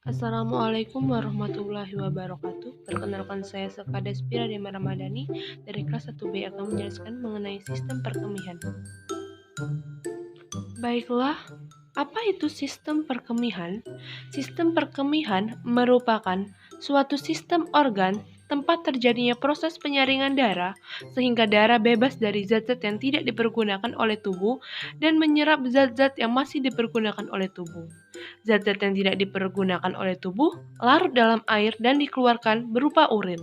Assalamualaikum warahmatullahi wabarakatuh. Perkenalkan saya Sekades Piradema Ramadhani dari kelas 1B akan menjelaskan mengenai sistem perkemihan. Baiklah, apa itu sistem perkemihan? Sistem perkemihan merupakan suatu sistem organ tempat terjadinya proses penyaringan darah sehingga darah bebas dari zat-zat yang tidak dipergunakan oleh tubuh dan menyerap zat-zat yang masih dipergunakan oleh tubuh. Zat-zat yang tidak dipergunakan oleh tubuh larut dalam air dan dikeluarkan berupa urin.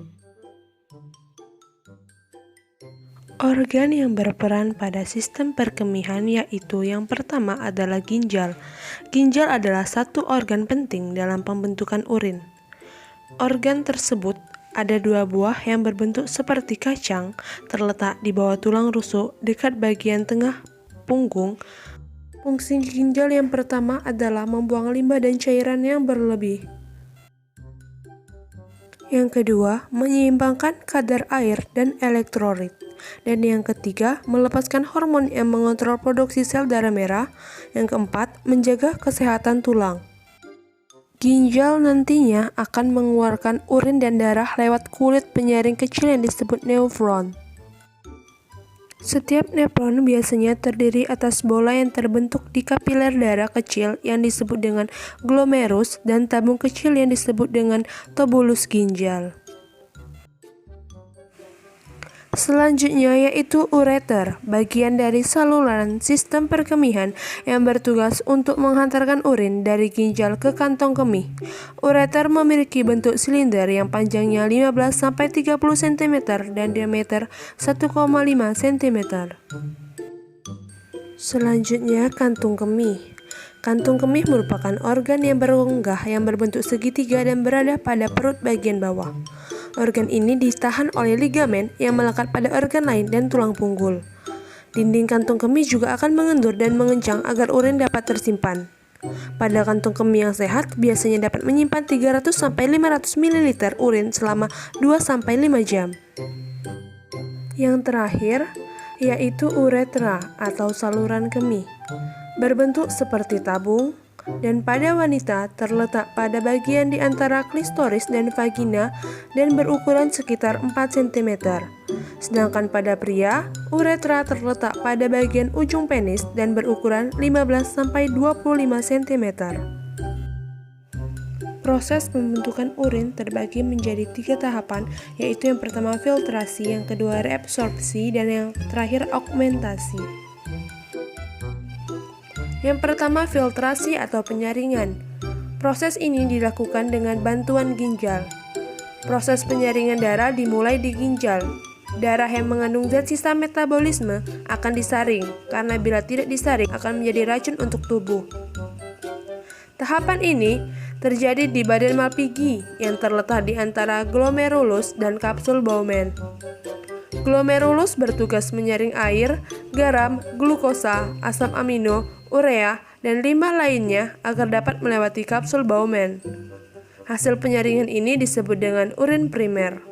Organ yang berperan pada sistem perkemihan yaitu yang pertama adalah ginjal. Ginjal adalah satu organ penting dalam pembentukan urin. Organ tersebut ada dua buah yang berbentuk seperti kacang, terletak di bawah tulang rusuk dekat bagian tengah punggung. Fungsi ginjal yang pertama adalah membuang limbah dan cairan yang berlebih. Yang kedua, menyeimbangkan kadar air dan elektrolit. Dan yang ketiga, melepaskan hormon yang mengontrol produksi sel darah merah. Yang keempat, menjaga kesehatan tulang. Ginjal nantinya akan mengeluarkan urin dan darah lewat kulit penyaring kecil yang disebut nefron. Setiap nefron biasanya terdiri atas bola yang terbentuk di kapiler darah kecil yang disebut dengan glomerulus dan tabung kecil yang disebut dengan tubulus ginjal. Selanjutnya yaitu ureter, bagian dari saluran sistem perkemihan yang bertugas untuk menghantarkan urin dari ginjal ke kantong kemih. Ureter memiliki bentuk silinder yang panjangnya 15-30 cm dan diameter 1,5 cm. Selanjutnya kantung kemih. Kantung kemih merupakan organ yang berongga yang berbentuk segitiga dan berada pada perut bagian bawah. Organ ini ditahan oleh ligamen yang melekat pada organ lain dan tulang punggul. Dinding kantung kemih juga akan mengendur dan mengencang agar urin dapat tersimpan. Pada kantung kemih yang sehat biasanya dapat menyimpan 300-500 ml urin selama 2-5 jam. Yang terakhir yaitu uretra atau saluran kemih. Berbentuk seperti tabung dan pada wanita terletak pada bagian di antara klistoris dan vagina dan berukuran sekitar 4 cm. Sedangkan pada pria, uretra terletak pada bagian ujung penis dan berukuran 15-25 cm. Proses pembentukan urin terbagi menjadi 3 tahapan, yaitu yang pertama filtrasi, yang kedua reabsorpsi, dan yang terakhir augmentasi. Yang pertama filtrasi atau penyaringan. Proses ini dilakukan dengan bantuan ginjal. Proses penyaringan darah dimulai di ginjal. Darah yang mengandung zat sisa metabolisme akan disaring, karena bila tidak disaring akan menjadi racun untuk tubuh. Tahapan ini terjadi di badan Malpighi yang terletak di antara glomerulus dan kapsul Bowman. Glomerulus bertugas menyaring air, garam, glukosa, asam amino, urea, dan limbah lainnya agar dapat melewati kapsul Bowman. Hasil penyaringan ini disebut dengan urin primer.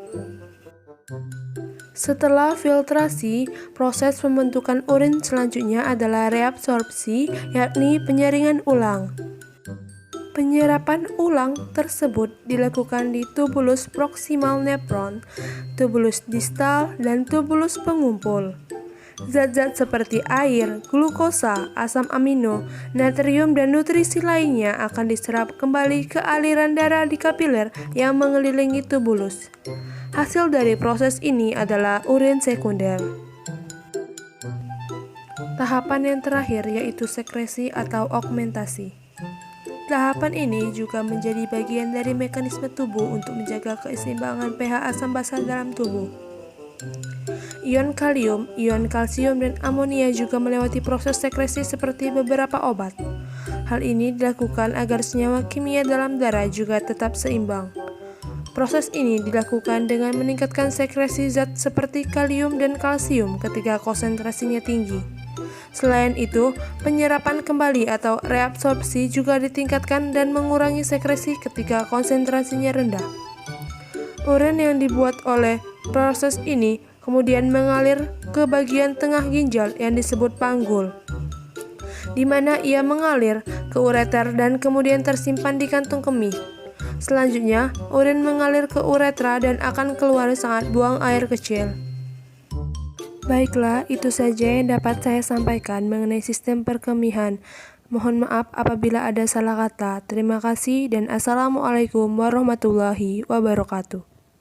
Setelah filtrasi, proses pembentukan urin selanjutnya adalah reabsorpsi, yakni penyaringan ulang. Penyerapan ulang tersebut dilakukan di tubulus proximal nephron, tubulus distal, dan tubulus pengumpul. Zat-zat seperti air, glukosa, asam amino, natrium, dan nutrisi lainnya akan diserap kembali ke aliran darah di kapiler yang mengelilingi tubulus. Hasil dari proses ini adalah urin sekunder. Tahapan yang terakhir yaitu sekresi atau augmentasi. Tahapan ini juga menjadi bagian dari mekanisme tubuh untuk menjaga keseimbangan pH asam basa dalam tubuh. Ion kalium, ion kalsium, dan amonia juga melewati proses sekresi seperti beberapa obat. Hal ini dilakukan agar senyawa kimia dalam darah juga tetap seimbang. Proses ini dilakukan dengan meningkatkan sekresi zat seperti kalium dan kalsium ketika konsentrasinya tinggi. Selain itu, penyerapan kembali atau reabsorpsi juga ditingkatkan dan mengurangi sekresi ketika konsentrasinya rendah. Urin yang dibuat oleh proses ini kemudian mengalir ke bagian tengah ginjal yang disebut panggul, di mana ia mengalir ke ureter dan kemudian tersimpan di kantung kemih. Selanjutnya, urin mengalir ke uretra dan akan keluar saat buang air kecil. Baiklah, itu saja yang dapat saya sampaikan mengenai sistem perkemihan. Mohon maaf apabila ada salah kata. Terima kasih dan Assalamualaikum warahmatullahi wabarakatuh.